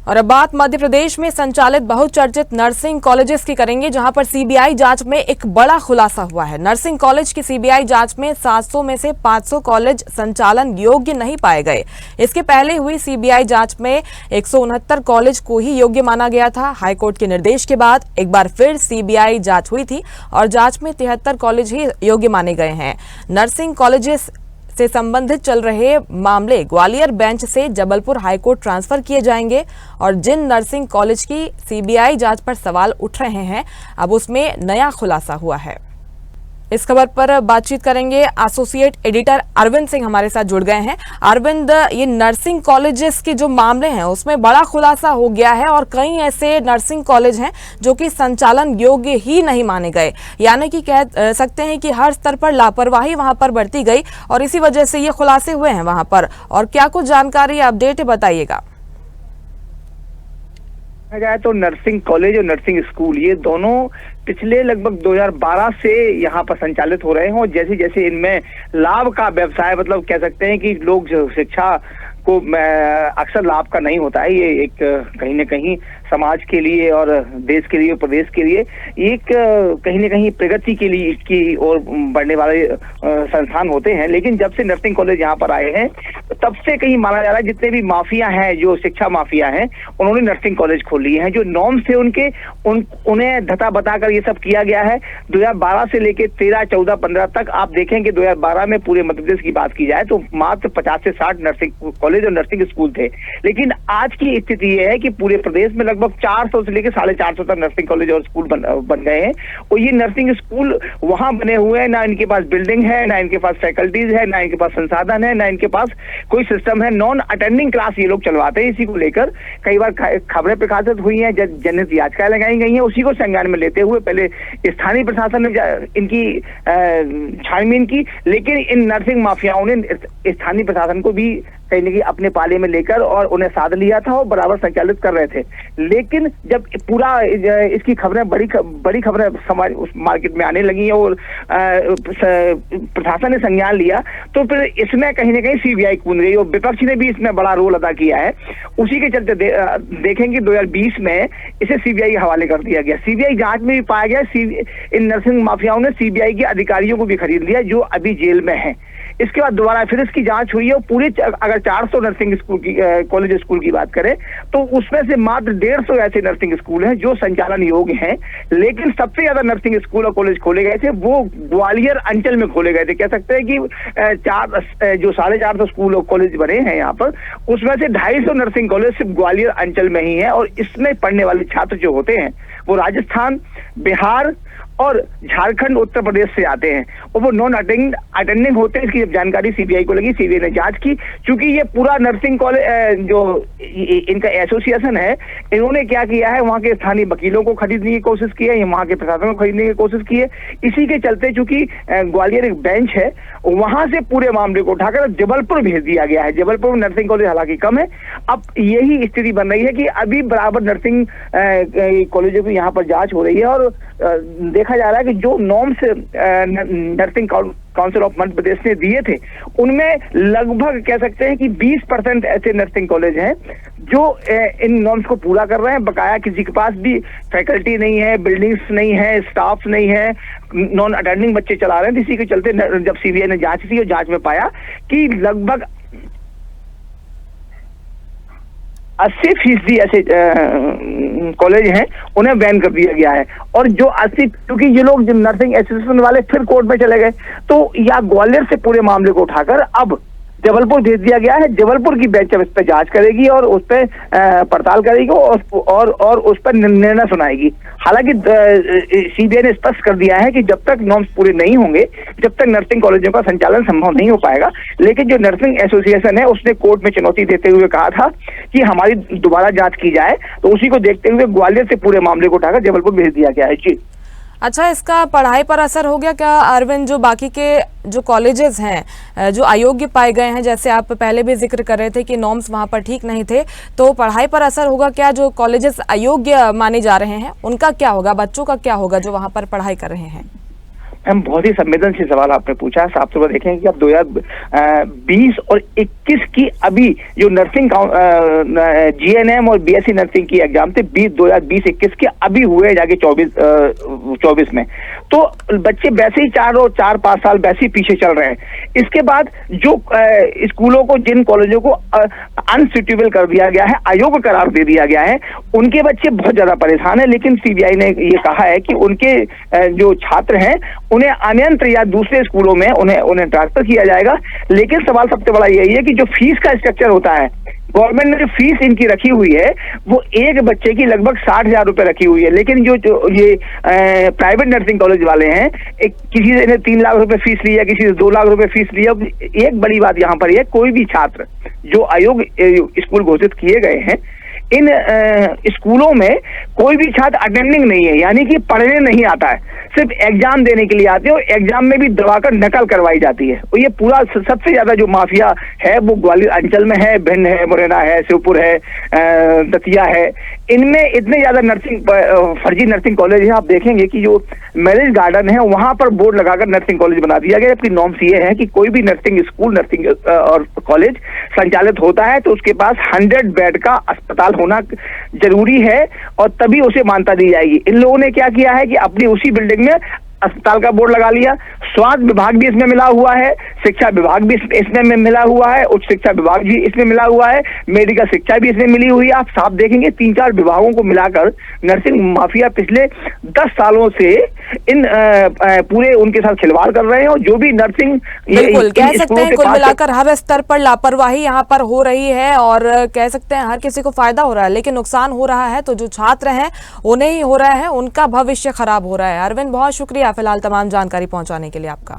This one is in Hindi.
और अब बात मध्य प्रदेश में संचालित बहुचर्चित नर्सिंग कॉलेजेस की करेंगे, जहां पर सीबीआई जांच में एक बड़ा खुलासा हुआ है। नर्सिंग कॉलेज की सीबीआई जांच में 700 में से 500 कॉलेज संचालन योग्य नहीं पाए गए। इसके पहले हुई सीबीआई जांच में 169 कॉलेज को ही योग्य माना गया था। हाईकोर्ट के निर्देश के बाद एक बार फिर सीबीआई जांच हुई थी और जांच में 73 कॉलेज ही योग्य माने गए हैं। नर्सिंग कॉलेजेस से संबंधित चल रहे मामले ग्वालियर बेंच से जबलपुर हाईकोर्ट ट्रांसफर किए जाएंगे और जिन नर्सिंग कॉलेज की सीबीआई जांच पर सवाल उठ रहे हैं, अब उसमें नया खुलासा हुआ है। इस खबर पर बातचीत करेंगे, एसोसिएट एडिटर अरविंद सिंह हमारे साथ जुड़ गए हैं। अरविंद, ये नर्सिंग कॉलेजेस के जो मामले हैं उसमें बड़ा खुलासा हो गया है और कई ऐसे नर्सिंग कॉलेज हैं जो कि संचालन योग्य ही नहीं माने गए, यानी कि कह सकते हैं कि हर स्तर पर लापरवाही वहां पर बरती गई और इसी वजह से ये खुलासे हुए हैं वहां पर। और क्या कुछ जानकारी अपडेट बताइएगा। जाए तो नर्सिंग कॉलेज और नर्सिंग स्कूल ये दोनों पिछले लगभग 2012 से यहाँ पर संचालित हो रहे हैं और जैसे जैसे इनमें लाभ का व्यवसाय, मतलब कह सकते हैं कि लोग जो शिक्षा को अक्सर लाभ का नहीं होता है, ये एक कहीं न कहीं समाज के लिए और देश के लिए, प्रदेश के लिए एक कहीं न कहीं प्रगति के लिए की ओर बढ़ने वाले संस्थान होते हैं। लेकिन जब से नर्सिंग कॉलेज यहाँ पर आए हैं तब से कहीं माना जा रहा है जितने भी माफिया हैं, जो शिक्षा माफिया हैं, उन्होंने नर्सिंग कॉलेज खोल लिए हैं। जो नॉर्म्स थे उनके उन्हें धता बताकर ये सब किया गया है। 2012 से लेके 13, 14, 15 तक आप देखेंगे 2012 में पूरे मध्य प्रदेश की बात की जाए तो मात्र 50 से 60 नर्सिंग कॉलेज और नर्सिंग स्कूल थे। लेकिन आज की स्थिति ये है कि पूरे प्रदेश में लगभग 400 से लेकर 450 तक नर्सिंग कॉलेज और स्कूल बन गए हैं। और ये नर्सिंग स्कूल वहां बने हुए हैं, ना इनके पास बिल्डिंग है, ना इनके पास फैकल्टीज है, ना इनके पास संसाधन है, ना इनके पास कोई सिस्टम है। नॉन अटेंडिंग क्लास ये लोग चलवाते हैं। इसी को लेकर कई बार खबरें प्रकाशित हुई हैं, जनहित याचिकाएं लगाई गई हैं। उसी को संज्ञान में लेते हुए पहले स्थानीय प्रशासन ने इनकी छानबीन की, लेकिन इन नर्सिंग माफियाओं ने स्थानीय प्रशासन को भी कहीं न कहीं अपने पाले में लेकर और उन्हें साध लिया था और बराबर संचालित कर रहे थे। लेकिन जब पूरा इसकी खबरें बड़ी खबरें समाज उस मार्केट में आने लगी और प्रशासन ने संज्ञान लिया तो फिर इसमें कहीं न कहीं सीबीआई कूद गई और विपक्ष ने भी इसमें बड़ा रोल अदा किया है। उसी के चलते देखेंगे 2020 में इसे सीबीआई के हवाले कर दिया गया। सीबीआई जांच में भी पाया गया इन नर्सिंग माफियाओं ने सीबीआई के अधिकारियों को भी खरीद लिया जो अभी जेल में है। इसके बाद दोबारा फिर इसकी जांच हुई है और पूरे अगर 400 नर्सिंग स्कूल की कॉलेज स्कूल की बात करें तो उसमें से मात्र 150 ऐसे नर्सिंग स्कूल हैं जो संचालन योग्य हैं। लेकिन सबसे ज्यादा नर्सिंग स्कूल और कॉलेज खोले गए थे वो ग्वालियर अंचल में खोले गए थे। कह सकते हैं कि जो 450 स्कूल और कॉलेज बने हैं यहाँ पर, उसमें से 250 नर्सिंग कॉलेज सिर्फ ग्वालियर अंचल में ही है और इसमें पढ़ने वाले छात्र जो होते हैं वो राजस्थान, बिहार और झारखंड, उत्तर प्रदेश से आते हैं और वो नॉन अटेंडिंग होते हैं। इसकी जब जानकारी सीबीआई को लगी, सीबीआई ने जांच की। क्योंकि ये पूरा नर्सिंग कॉलेज जो इनका एसोसिएशन है, इन्होंने क्या किया है, वहां के स्थानीय वकीलों को खरीदने की कोशिश की है, वहां के प्रशासन को खरीदने की कोशिश की है। इसी के चलते चूंकि ग्वालियर एक बेंच है, वहां से पूरे मामले को उठाकर जबलपुर भेज दिया गया है। जबलपुर में नर्सिंग कॉलेज हालांकि कम है। अब यही स्थिति बन रही है कि अभी बराबर नर्सिंग कॉलेजों की यहाँ पर जांच हो रही है और देखा जा रहा है कि जो norms nursing council of Madhya Pradesh ने दिए थे उनमें लगभग कह सकते हैं कि 20% ऐसे नर्सिंग कॉलेज हैं जो इन नॉर्म्स को पूरा कर रहे हैं। बकाया किसी के पास भी फैकल्टी नहीं है, बिल्डिंग्स नहीं है, स्टाफ नहीं है, नॉन अटेंडिंग बच्चे चला रहे हैं। इसी के चलते जब सीबीआई ने जांच की और जांच में पाया कि लगभग 80% ऐसे कॉलेज हैं उन्हें बैन कर दिया गया है। और जो 80, क्योंकि ये लोग जो नर्सिंग एसोसिएशन वाले फिर कोर्ट में चले गए तो या ग्वालियर से पूरे मामले को उठाकर अब जबलपुर भेज दिया गया है। जबलपुर की बेंच अब इस पर जांच करेगी और उस पर पड़ताल करेगी और उस पर निर्णय सुनाएगी। हालांकि सीबीआई ने स्पष्ट कर दिया है कि जब तक नॉर्म्स पूरे नहीं होंगे, जब तक नर्सिंग कॉलेजों का संचालन संभव नहीं हो पाएगा। लेकिन जो नर्सिंग एसोसिएशन है उसने कोर्ट में चुनौती देते हुए कहा था कि हमारी दोबारा जांच की जाए, तो उसी को देखते हुए ग्वालियर से पूरे मामले को उठाकर जबलपुर भेज दिया गया है। जी अच्छा, इसका पढ़ाई पर असर हो गया क्या अरविंद? जो बाकी के जो कॉलेजेस हैं जो अयोग्य पाए गए हैं, जैसे आप पहले भी जिक्र कर रहे थे कि नॉर्म्स वहां पर ठीक नहीं थे, तो पढ़ाई पर असर होगा क्या? जो कॉलेजेस अयोग्य माने जा रहे हैं उनका क्या होगा, बच्चों का क्या होगा जो वहां पर पढ़ाई कर रहे हैं? हम बहुत ही संवेदनशील सवाल आपने पूछा। साफ तौर पर देखेंगे कि अब 2020 और 21 की अभी जो नर्सिंग जीएनएम और बीएससी नर्सिंग की एग्जाम थे 2020-21 के अभी हुए जाके 24 में, तो बच्चे वैसे ही 4-5 साल वैसे ही पीछे चल रहे हैं। इसके बाद जो स्कूलों को, जिन कॉलेजों को अनसुटेबल कर दिया गया है, अयोग्य करार दे दिया गया है, उनके बच्चे बहुत ज्यादा परेशान है। लेकिन सीबीआई ने ये कहा है कि उनके जो छात्र हैं उन्हें अन्यत्र या दूसरे स्कूलों में उन्हें ट्रांसफर किया जाएगा। लेकिन सवाल सबसे बड़ा यही है कि जो फीस का स्ट्रक्चर होता है, गवर्नमेंट ने जो फीस इनकी रखी हुई है वो एक बच्चे की लगभग 60,000 रुपए रखी हुई है। लेकिन जो ये प्राइवेट नर्सिंग कॉलेज वाले हैं, किसी ने 3 लाख रुपए फीस लिया, किसी ने 2 लाख रुपए फीस लिया। एक बड़ी बात यहाँ पर है, कोई भी छात्र जो अयोग्य स्कूल घोषित किए गए हैं, इन स्कूलों में कोई भी छात्र अटेंडिंग नहीं है, यानी कि पढ़ने नहीं आता है, सिर्फ एग्जाम देने के लिए आते हैं और एग्जाम में भी दबाकर नकल करवाई जाती है। और ये पूरा सबसे ज्यादा जो माफिया है वो ग्वालियर अंचल में है, भिंड है, मुरैना है, श्योपुर है, दतिया है। इनमें इतने ज्यादा फर्जी नर्सिंग कॉलेज है। आप देखेंगे कि जो मैरिज गार्डन है वहां पर बोर्ड लगाकर नर्सिंग कॉलेज बना दिया गया, जबकि नॉर्म्स ये है कि कोई भी नर्सिंग स्कूल, नर्सिंग और कॉलेज संचालित होता है तो उसके पास 100 बेड का अस्पताल होना जरूरी है और तभी उसे मान्यता दी जाएगी। इन लोगों ने क्या किया है कि अपनी उसी बिल्डिंग में अस्पताल का बोर्ड लगा लिया। स्वास्थ्य विभाग भी इसमें मिला हुआ है, शिक्षा विभाग भी इसमें मिला हुआ है, उच्च शिक्षा विभाग भी इसमें मिला हुआ है, मेडिकल शिक्षा भी इसमें मिली हुई है। आप साफ देखेंगे 3-4 विभागों को मिलाकर नर्सिंग माफिया पिछले 10 सालों से इन पूरे उनके साथ खिलवाड़ कर रहे हैं। और जो भी नर्सिंग, बिल्कुल कह सकते हैं कुल मिलाकर हर स्तर पर लापरवाही यहाँ पर हो रही है और कह सकते हैं हर किसी को फायदा हो रहा है, लेकिन नुकसान हो रहा है तो जो छात्र हैं उन्हें ही हो रहा है, उनका भविष्य खराब हो रहा है। अरविंद, बहुत शुक्रिया फिलहाल तमाम जानकारी पहुंचाने के लिए आपका।